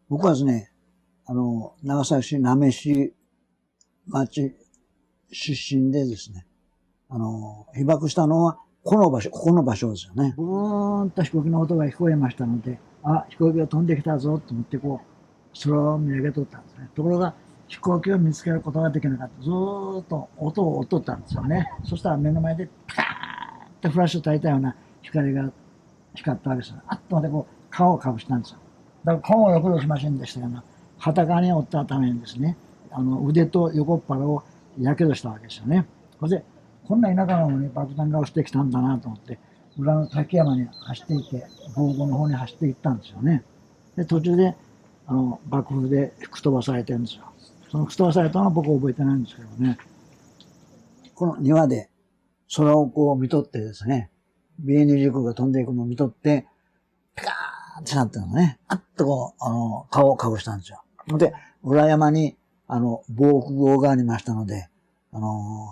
僕はですね、長崎市滑市町出身でですね、被爆したのは、ここの場所ですよね。ブーンと飛行機の音が聞こえましたので、あ、飛行機が飛んできたぞと思って空を見上げとったんですね。ところが、飛行機を見つけることができなかった。ずーっと音を追っとったんですよね。そしたら目の前でパーッとフラッシュ焚いたような光が光ったわけですよ。あっとまで顔をかぶしたんですよ。だから顔はよくどしませんでしたが、裸におったためにですね、腕と横っ腹をやけどしたわけですよね。それで、こんな田舎の方に爆弾が落ちてきたんだなと思って、裏の滝山に走っていって、防護の方に走っていったんですよね。で、途中で、爆風で吹き飛ばされてるんですよ。その吹き飛ばされたのは僕は覚えてないんですけどね。この庭で空を見とってですね、B29が飛んでいくのを見とって、ピカーンってなってるのね。あっと顔をかぶしたんですよ。で、裏山に、防空壕がありましたので、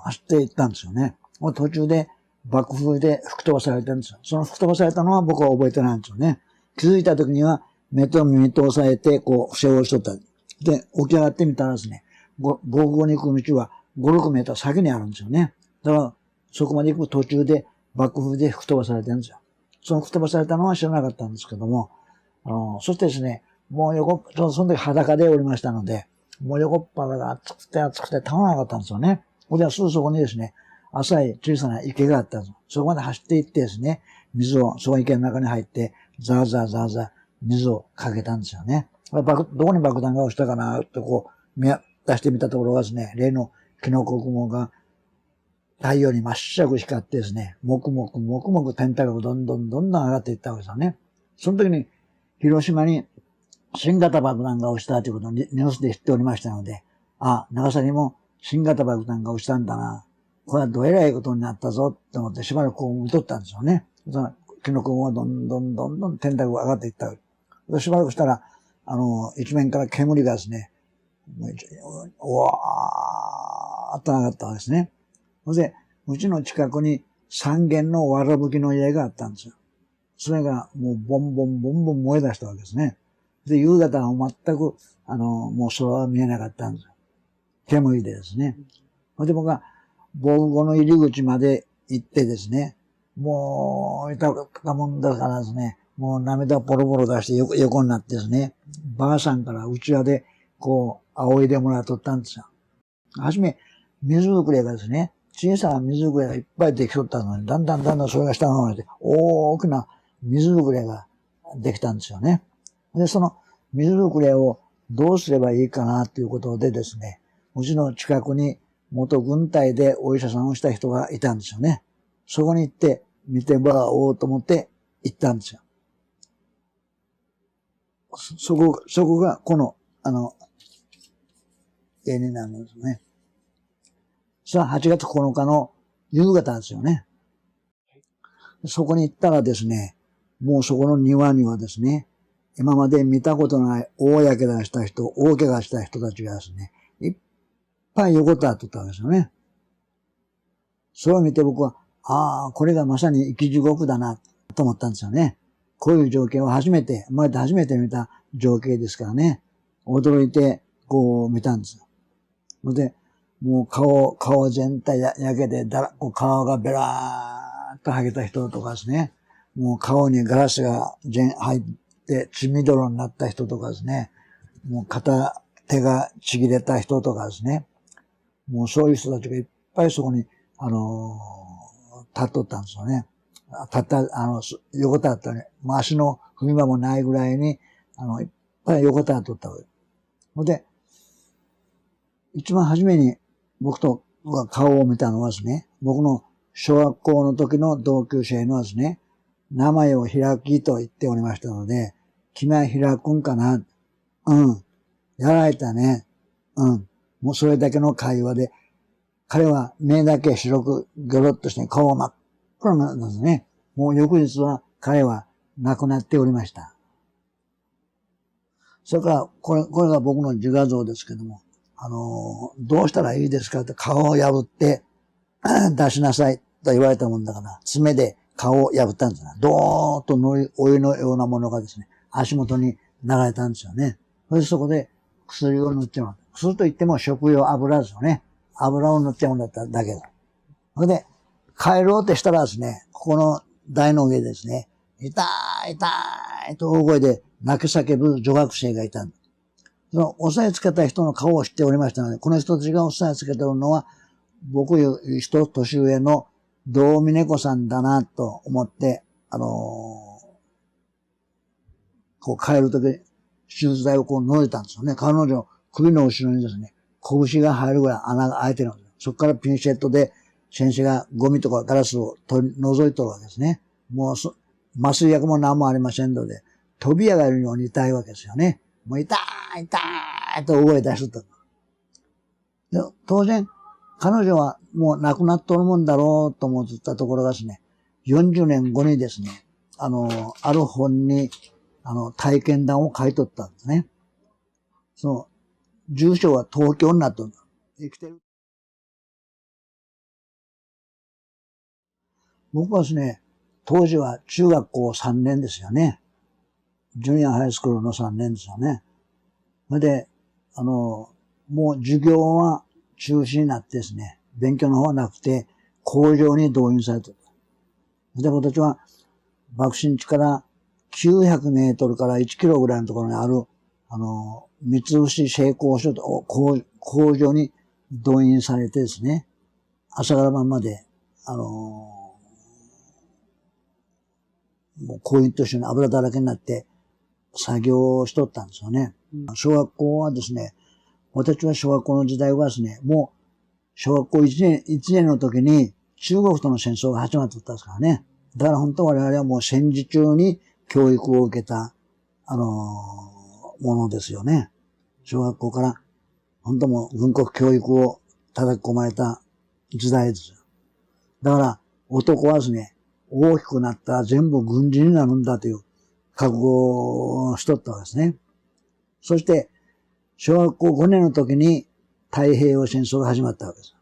走って行ったんですよね。途中で爆風で吹き飛ばされてるんですよ。その吹き飛ばされたのは僕は覚えてないんですよね。気づいた時には目と耳と押さえて、伏せをしとった。で、起き上がってみたらですね、防空壕に行く道は5、6メーター先にあるんですよね。だから、そこまで行く途中で爆風で吹き飛ばされてるんですよ。その吹き飛ばされたのは知らなかったんですけども、そしてですね、もうその時裸でおりましたので、もう横っ腹が熱くて熱くてたまらなかったんですよね。ではすぐそこにですね、浅い小さな池があったんです。そこまで走っていってですね、その池の中に入って、ザーザーザーザー水をかけたんですよね。どこに爆弾が落ちたかなって出してみたところがですね、例のキノコ雲が太陽に真っ白く光ってですね、もくもく天体がどんどん上がっていったわけですよね。その時に、広島に新型爆弾が落ちたということをニュースで知っておりましたので、あ、長崎にも新型爆弾が落ちたんだな。これはどえらいことになったぞって思ってしばらく見とったんですよね。そのキノコ雲がどんどん天体が上がっていった。しばらくしたら、一面から煙がですね、わーっと上がったわけですね。で、うちの近くに3軒のわらぶきの家があったんですよ。それがもうボンボン燃え出したわけですね。で、夕方は全く、もう空は見えなかったんですよ。煙でですね。で、僕は防護の入り口まで行ってですね、もう、いたかもんだからですね、もう涙ポロポロ出して横になってですね、ばあさんからうちわで、仰いでもらっとったんですよ。はじめ、水ぶくれがですね、小さな水ぶくれがいっぱいできとったのに、だんだんそれが下の方に大きな水ぶくれができたんですよね。で、その水ぶくれをどうすればいいかなということでですね、うちの近くに元軍隊でお医者さんをした人がいたんですよね。そこに行って見てもらおうと思って行ったんですよ。そこがこの、絵になるんですね。それは8月9日の夕方ですよね。そこに行ったらですね、もうそこの庭にはですね、今まで見たことない大やけどした人、大怪我した人たちがですね、いっぱい横たわっとったわけですよね。それを見て僕は、ああ、これがまさに生き地獄だな、と思ったんですよね。こういう情景を生まれて初めて見た情景ですからね。驚いて、見たんですよ。で、もう顔全体焼けて、顔がベラーっと剥げた人とかですね。もう顔にガラスが入って血みどろになった人とかですね。もう手がちぎれた人とかですね。もうそういう人たちがいっぱいそこに、立っとったんですよね。横たわったね。足の踏み場もないぐらいに、いっぱい横たわっとったわけ。で、一番初めに僕と顔を見たのはですね、僕の小学校の時の同級生のですね、名前を開きと言っておりましたので、君は開くんかな？うん。やられたね。うん。もうそれだけの会話で、彼は目だけ白くギョロッとして顔が真っ黒なんですね。もう翌日は彼は亡くなっておりました。それから、これが僕の自画像ですけども、どうしたらいいですかって顔を破って出しなさいと言われたもんだから、爪で顔を破ったんですね。ドーッとお湯のようなものがですね、足元に流れたんですよね。それでそこで薬を塗ってもらった。薬といっても食用油ですよね。油を塗ってもらっただけだ。それで、帰ろうってしたらですね、ここの台の上でですね、痛い痛いと大声で泣き叫ぶ女学生がいたんです。その押さえつけた人の顔を知っておりましたので、この人たちが押さえつけておるのは、僕より一年上の道美猫さんだなと思って、こう帰るとき、手術台をこう覗いたんですよね。彼女の首の後ろにですね、拳が入るぐらい穴が開いてるんですよ。そこからピンセットで先生がゴミとかガラスを取り除いとるわけですね。もう麻酔薬も何もありませんので、飛び上がるように痛いわけですよね。もう痛い痛いと大声出しとった。当然、彼女はもう亡くなっとるもんだろうと思ってたところがですね、40年後にですね、ある本に、体験談を書いとったんですね。その、住所は東京になっとるんだ。生きてる。僕はですね、当時は中学校3年ですよね。ジュニアハイスクールの3年ですよね。それで、もう授業は中止になってですね、勉強の方はなくて、工場に動員されてる。で、私たちは、爆心地から900メートルから1キロぐらいのところにある、三菱製鋼所と工場に動員されてですね、朝から晩まで、もう工員と一緒に油だらけになって作業をしとったんですよね。小学校はですね、私は小学校の時代はですね、もう小学校1年の時に中国との戦争が始まってたんですからね。だから本当我々はもう戦時中に教育を受けた、ものですよね。小学校から本当もう軍国教育を叩き込まれた時代ですよ。だから男はですね、大きくなったら全部軍人になるんだという覚悟をしとったわけですね。そして、小学校5年の時に太平洋戦争が始まったわけです。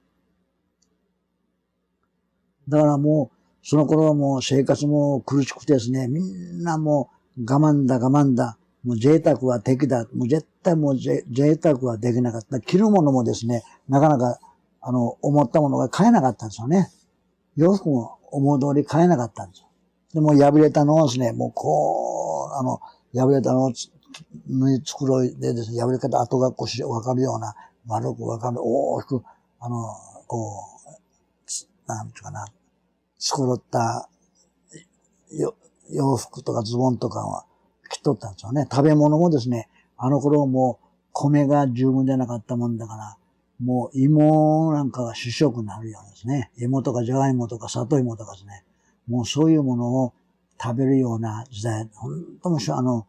だからもう、その頃はもう生活も苦しくてですね、みんなもう我慢だ我慢だ、もう贅沢は敵だ、もう絶対もう贅沢はできなかった。着るものもですね、なかなか、思ったものが買えなかったんですよね。洋服も思う通り買えなかったんですよ。でも破れたのをですね、もうこう、破れたのを縫い繕いでですね、破れ方後がこうわかるような、丸くわかる、大きく、こう、なんていうかな、繕った洋服とかズボンとかは着とったんですよね。食べ物もですね、あの頃もう米が十分でなかったもんだから、もう芋なんかが主食になるようですね。芋とかじゃがいもとか里芋とかですね。もうそういうものを食べるような時代。本当に食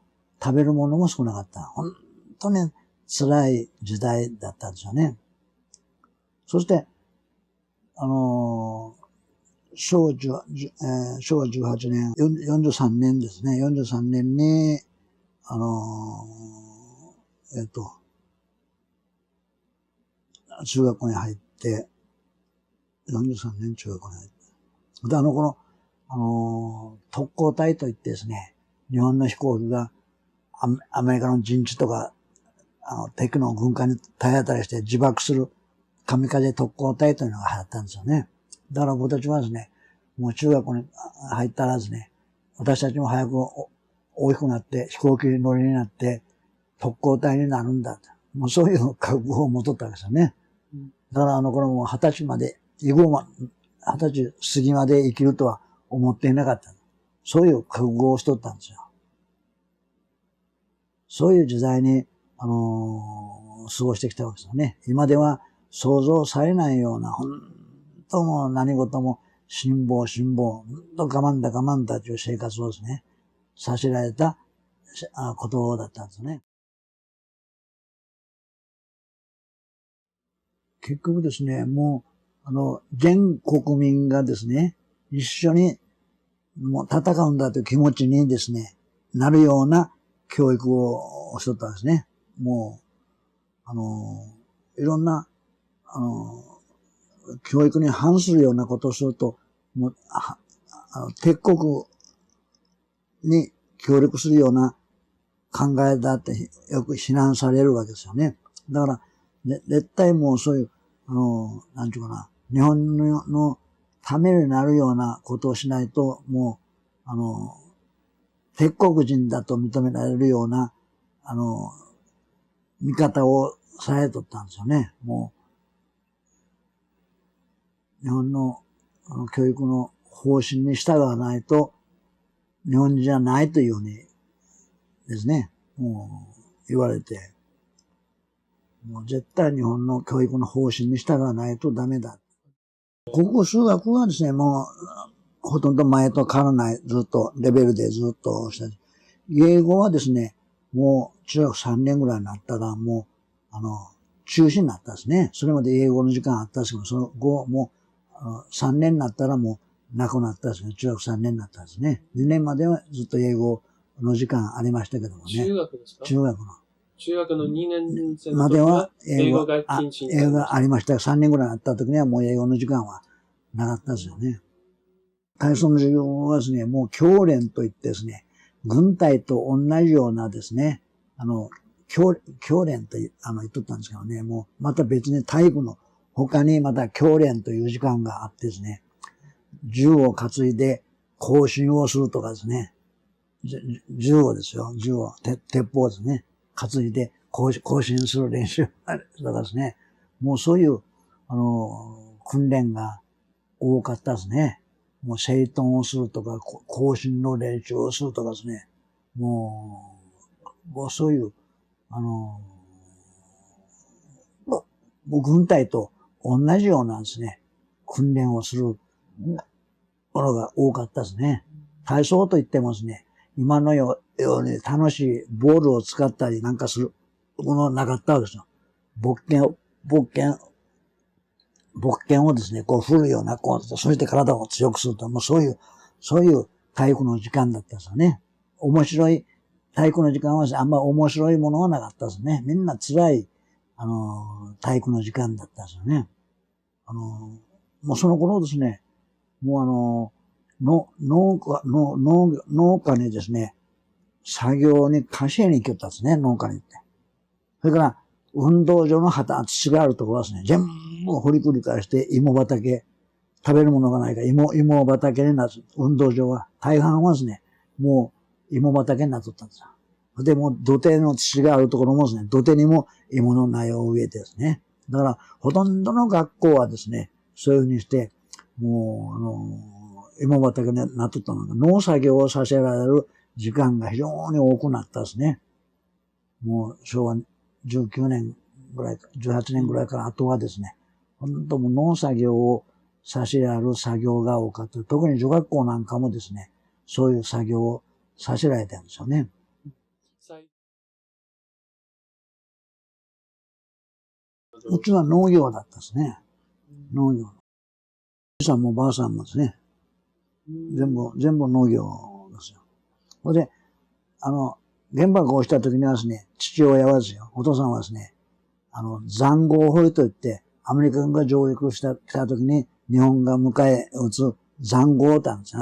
べるものも少なかった。本当に辛い時代だったんですよね。そして、昭和18年、43年ですね。43年に、中学校に入って、43年中学校に入って。で、特攻隊といってですね、日本の飛行機がアメリカの陣地とか、敵の軍艦に体当たりして自爆する神風特攻隊というのが流行ったんですよね。だから僕たちはですね、もう中学校に入ったらですね、私たちも早く大きくなって飛行機乗りになって特攻隊になるんだと。もうそういう覚悟を持っとったわけですよね。だから頃も20歳まで、20歳過ぎまで生きるとは思っていなかった。そういう覚悟をしとったんですよ。そういう時代に、過ごしてきたわけですよね。今では想像されないような、本当も何事も辛抱、本当我慢だ我慢だという生活をですね、させられたことだったんですね。結局ですね、もう、全国民がですね、一緒にもう戦うんだという気持ちにですね、なるような教育をしとったんですね。もう、いろんな、教育に反するようなことをすると、もう、敵国に協力するような考えだってよく非難されるわけですよね。だから、絶対もうそういう、なんていうかな、日本のためになるようなことをしないと、もう、鉄国人だと認められるような、見方をされとったんですよね。もう、日本の、教育の方針に従わないと、日本人じゃないというふうにですね、もう言われて、もう絶対日本の教育の方針に従わないとダメだ。国数学はですね、もう、ほとんど前と変わらない、ずっと、レベルでずっとした。英語はですね、もう中学3年ぐらいになったら、もう、中止になったんですね。それまで英語の時間あったんですけど、その後、もう、3年になったらもう、なくなったんですね。中学3年になったんですね。2年まではずっと英語の時間ありましたけどもね。中学ですか？中学の。中学の2年生までは英語が禁止になりました。英語がありましたが、3年ぐらいあった時にはもう英語の時間はなかったですよね。体操の授業はですね、もう教練といってですね、軍隊と同じようなですね、教練と言っとったんですけどね、もうまた別に体育の他にまた教練という時間があってですね、銃を担いで行進をするとかですね、銃をですよ、銃を、鉄砲ですね、担いで行進する練習だからですね、もうそういう、訓練が多かったですね。もう整頓をするとか、行進の練習をするとかですね、もうそういう、もう軍隊と同じようなですね、訓練をするものが多かったですね。体操といってもですね、今のように楽しいボールを使ったりなんかするものなかったわけですよ。勃剣をですね、こう振るような、こう、そして体を強くすると、もうそういう体育の時間だったですよね。面白い、体育の時間はあんま面白いものはなかったですね。みんな辛い、体育の時間だったですよね。もうその頃ですね、もう農家にですね、作業に貸しに行きよったんですね、農家に行って。それから、運動場の土があるところはですね、全部掘り繰り返して芋畑、食べるものがないから芋畑になる。運動場は、大半はですね、もう芋畑になっとったんですよ。で、もう土手の土があるところもですね、土手にも芋の苗を植えてですね。だから、ほとんどの学校はですね、そういうふうにして、もう、芋畑になっとったのが、農作業をさせられる時間が非常に多くなったですね。もう昭和19年ぐらいか、18年ぐらいから後はですね、本当も農作業をさせられる作業が多かった。特に女学校なんかもですね、そういう作業をさせられたんですよね。うちは農業だったですね。農業。じいさんもばあさんもですね、全部農業ですよ。それで、原爆が起きた時にはですね、父親はですよ、お父さんはですね、塹壕掘りといって、アメリカ軍が上陸来た時に、日本が迎え撃つ塹壕ってあるんですよ。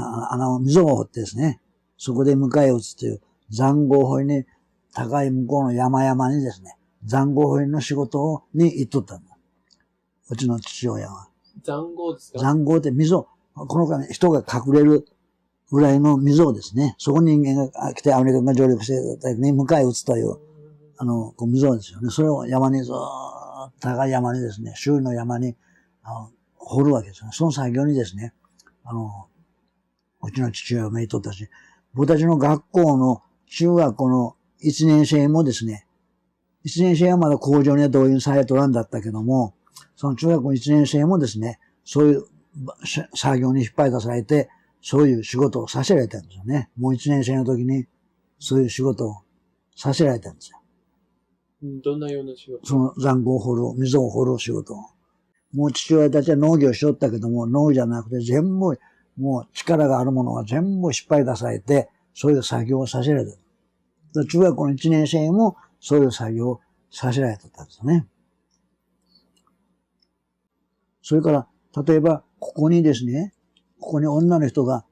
溝を掘ってですね、そこで迎え撃つという塹壕掘りに、高い向こうの山々にですね、塹壕掘りの仕事に行っとったんだ。うちの父親は。塹壕ですか？塹壕って溝、この間人が隠れるぐらいの溝ですね。そこに人間が来てアメリカ軍が上陸してた時に迎え撃つという、溝ですよね。それを山にずーっと高い山にですね、周囲の山に、掘るわけですよね。その作業にですね、うちの父親がめいとったし、僕たちの学校の中学校の1年生もですね、1年生はまだ工場には動員されとらんだったけども、その中学校1年生もですね、そういう作業に引っ張り出されて、そういう仕事をさせられたんですよね。もう1年生の時に、そういう仕事をさせられたんですよ。どんなような仕事？その塹壕を掘る、溝を掘る仕事を。もう父親たちは農業しよったけども、農じゃなくて全部、もう力があるものが全部引っ張り出されて、そういう作業をさせられた。中学校の1年生もそういう作業をさせられてたんですよね。それから、例えば、ここにですね、ここに女の人が、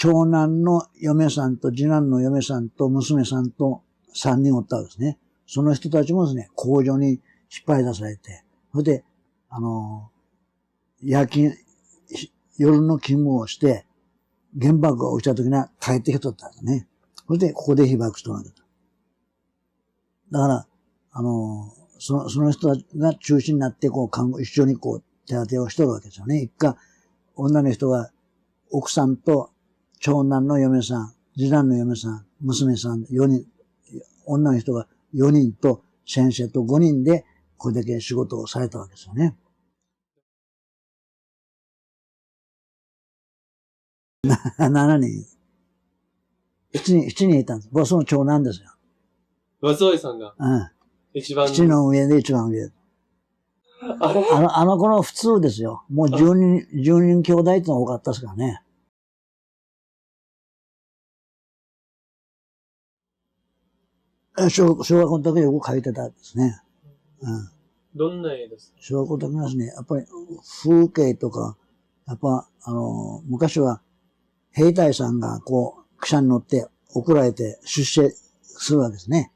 長男の嫁さんと次男の嫁さんと娘さんと3人おったわけですね。その人たちもですね、工場に引っ張り出されて、それで、夜勤、夜の勤務をして、原爆が起きた時には帰ってきとったんですね。それで、ここで被爆しとるわけだ。だから、その人たちが中心になって、一緒に手当てをしとるわけですよね。一回、女の人が、奥さんと長男の嫁さん、次男の嫁さん、娘さん、4人、女の人が4人と先生と5人で、これだけ仕事をされたわけですよね。7人。7人いたんです。僕はその長男ですよ。松尾さんが。うん。一番。7の上で一番上。あれあの頃普通ですよ。もう10人兄弟ってのが多かったですからね。小学校の時よく描いてたんですね。うん。どんな絵ですか？小学校の時はですね、やっぱり風景とか、やっぱ、昔は兵隊さんが汽車に乗って送られて出世するわけですね。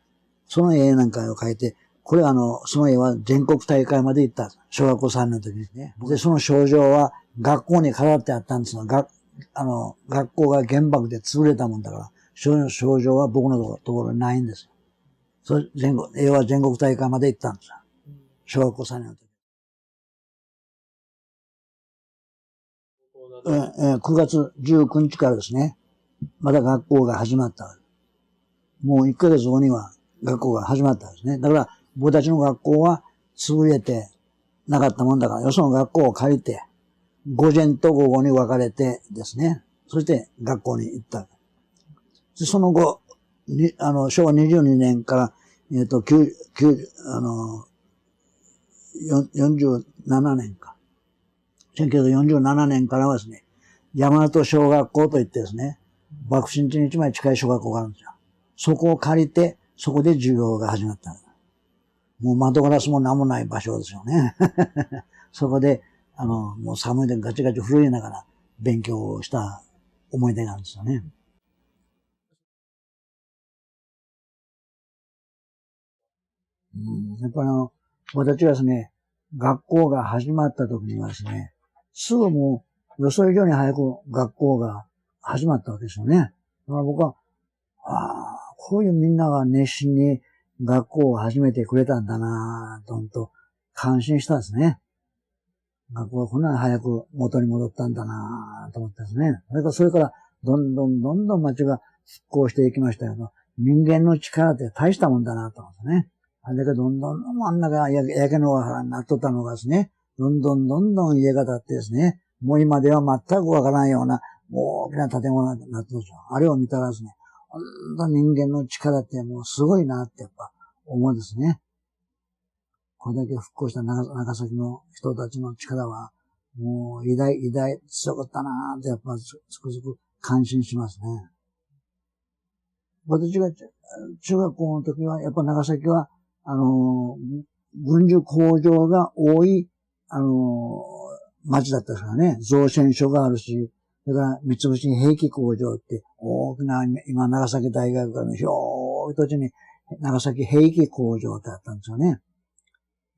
その絵なんかを描いて、これその絵は全国大会まで行った。小学校3年の時にね。で、その賞状は学校に飾ってあったんですが、学校が原爆で潰れたもんだから、賞状は僕のところにないんですよ。それ、絵は全国大会まで行ったんですよ。小学校3年の時。9月19日からですね、また学校が始まった。もう1ヶ月後には学校が始まったんですね。だから、僕たちの学校は潰れてなかったもんだから、よその学校を借りて、午前と午後に分かれてですね、そして学校に行った。その後、昭和22年から、47年か。1947年からはですね、大和小学校といってですね、爆心地に一枚近い小学校があるんですよ。そこを借りて、そこで授業が始まった。もう窓ガラスも何もない場所ですよね。そこで、もう寒いでガチガチ震えながら勉強をした思い出があるんですよね。やっぱり私はですね、学校が始まった時にはですね、すぐもう予想以上に早く学校が始まったわけですよね。だから僕は、こういうみんなが熱心に学校を始めてくれたんだなぁと、本当感心したんですね。学校がこんなに早く元に戻ったんだなぁと思ったんですね。それからどんどん町が復興していきましたけど、人間の力って大したもんだなと思うんですね。あれだけどんどん真ん中焼け野原になっとったのがですね、どんどん家が建ってですね、もう今では全くわからないような大きな建物になってるんですよ。あれを見たらですね、ほんと人間の力ってもうすごいなってやっぱ思うんですね。これだけ復興した長崎の人たちの力は、もう偉大、強かったなーってやっぱつくづく感心しますね。私が中学校の時は、やっぱ長崎は、軍需工場が多い、町だったですからね。造船所があるし、それから三菱兵器工場って大きな、今長崎大学からの広い土地に長崎兵器工場ってあったんですよね。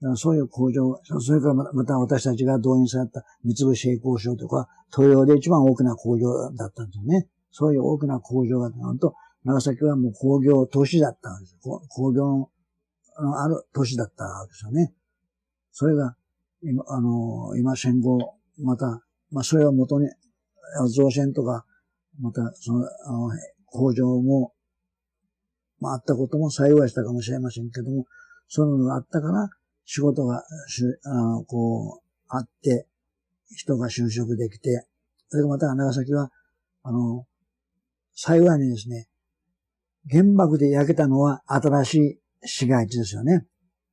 だからそういう工場、それからまた私たちが動員された三菱兵工廠とか、東洋で一番大きな工場だったんですよね。そういう大きな工場が、本当長崎はもう工業都市だったわけです。工業のある都市だったわけですよね。それが、今戦後、また、それを元に、造船とか、また、工場も、あったことも幸いしたかもしれませんけども、そういうのがあったから、仕事が、あって、人が就職できて、それからまた長崎は、幸いにですね、原爆で焼けたのは新しい市街地ですよね。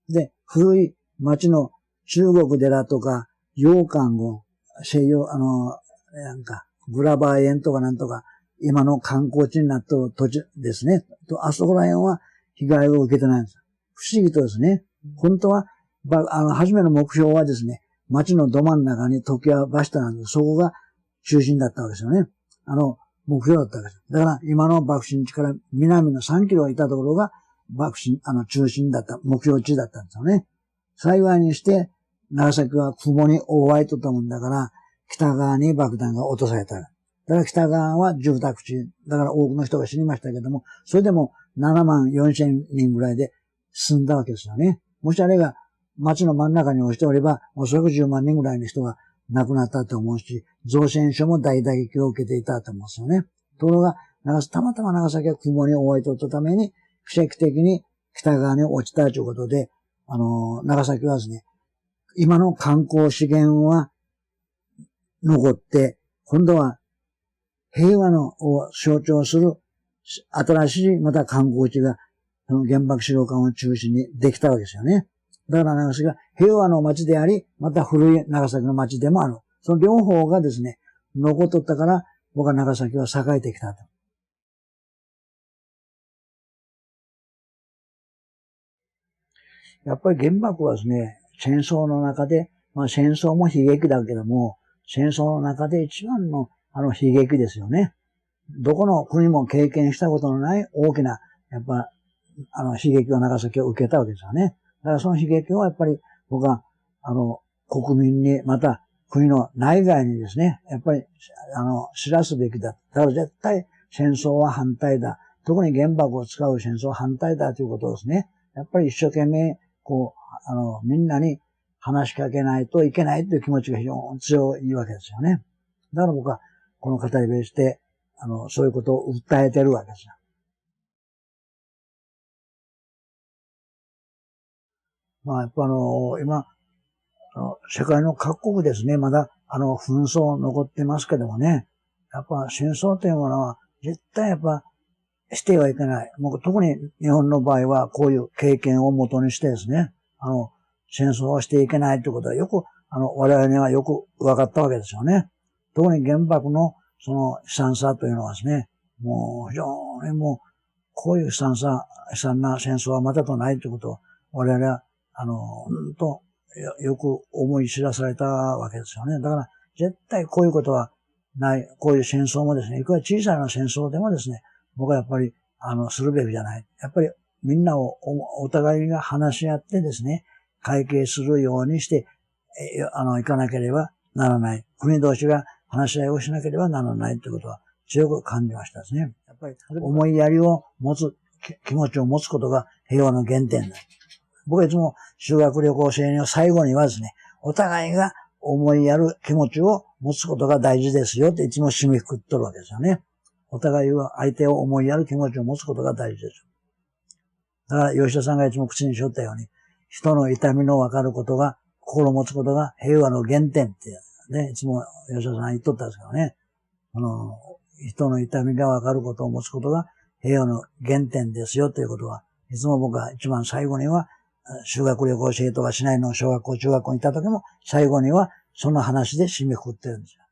で、古い町の中国寺とか、洋館を、西洋、グラバー園とかなんとか、今の観光地になった土地ですね。あそこら辺は被害を受けてないんです。不思議とですね、本当は、初めの目標はですね、町のど真ん中に常盤橋田なんです。そこが中心だったわけですよね。目標だったわけです。だから今の爆心地から南の3キロいたところが爆心、中心だった、目標地だったんですよね。幸いにして、長崎は雲に覆われとったもんだから、北側に爆弾が落とされた。だから北側は住宅地。だから多くの人が死にましたけども、それでも7万4千人ぐらいで進んだわけですよね。もしあれが町の真ん中に落ちておれば、おそらく10万人ぐらいの人が亡くなったと思うし、造船所も大打撃を受けていたと思うんですよね。ところが、たまたま長崎は雲に覆われておったために、奇跡的に北側に落ちたということで、長崎はですね、今の観光資源は残って、今度は平和のを象徴する新しいまた観光地が、その原爆資料館を中心にできたわけですよね。だから長崎が平和の街であり、また古い長崎の街でもある。その両方がですね、残っとったから、僕は長崎は栄えてきたと。やっぱり原爆はですね、戦争の中で、戦争も悲劇だけども、戦争の中で一番の悲劇ですよね。どこの国も経験したことのない大きな、やっぱ、悲劇を長崎を受けたわけですよね。だからその悲劇をやっぱり僕は、国民に、また国の内外にですね、やっぱり、知らすべきだ。だから絶対戦争は反対だ。特に原爆を使う戦争は反対だということをですね、やっぱり一生懸命、みんなに話しかけないといけないという気持ちが非常に強いわけですよね。だから僕は、この語り部して、そういうことを訴えてるわけですよ。やっぱ今、世界の各国ですね、まだ、紛争残ってますけどもね、やっぱ戦争というものは、絶対やっぱ、してはいけない。特に日本の場合は、こういう経験をもとにしてですね、戦争をしていけないということはよく、我々にはよく分かったわけですよね。特に原爆のその悲惨さというのはですね、もう非常にこういう悲惨な戦争はまたとないということを我々は、よく思い知らされたわけですよね。だから絶対こういうことはない、こういう戦争もですね、いくら小さな戦争でもですね、僕はやっぱり、するべきじゃない。やっぱりみんなをお互いが話し合ってですね、会計するようにして、いかなければならない。国同士が話し合いをしなければならないということは強く感じましたですね。やっぱり思いやりを持つ、気持ちを持つことが平和の原点だ。僕はいつも修学旅行生の最後にはですね、お互いが思いやる気持ちを持つことが大事ですよっていつも締めくくっとるわけですよね。お互いは相手を思いやる気持ちを持つことが大事です。だから吉田さんがいつも口にしよったように、人の痛みの分かることが、心を持つことが平和の原点ってね、いつも吉田さん言っとったんですけどね。人の痛みが分かることを持つことが平和の原点ですよということは、いつも僕は一番最後には、修学旅行生とか市内の小学校、中学校にいた時も、最後にはその話で締めくくってるんですよ。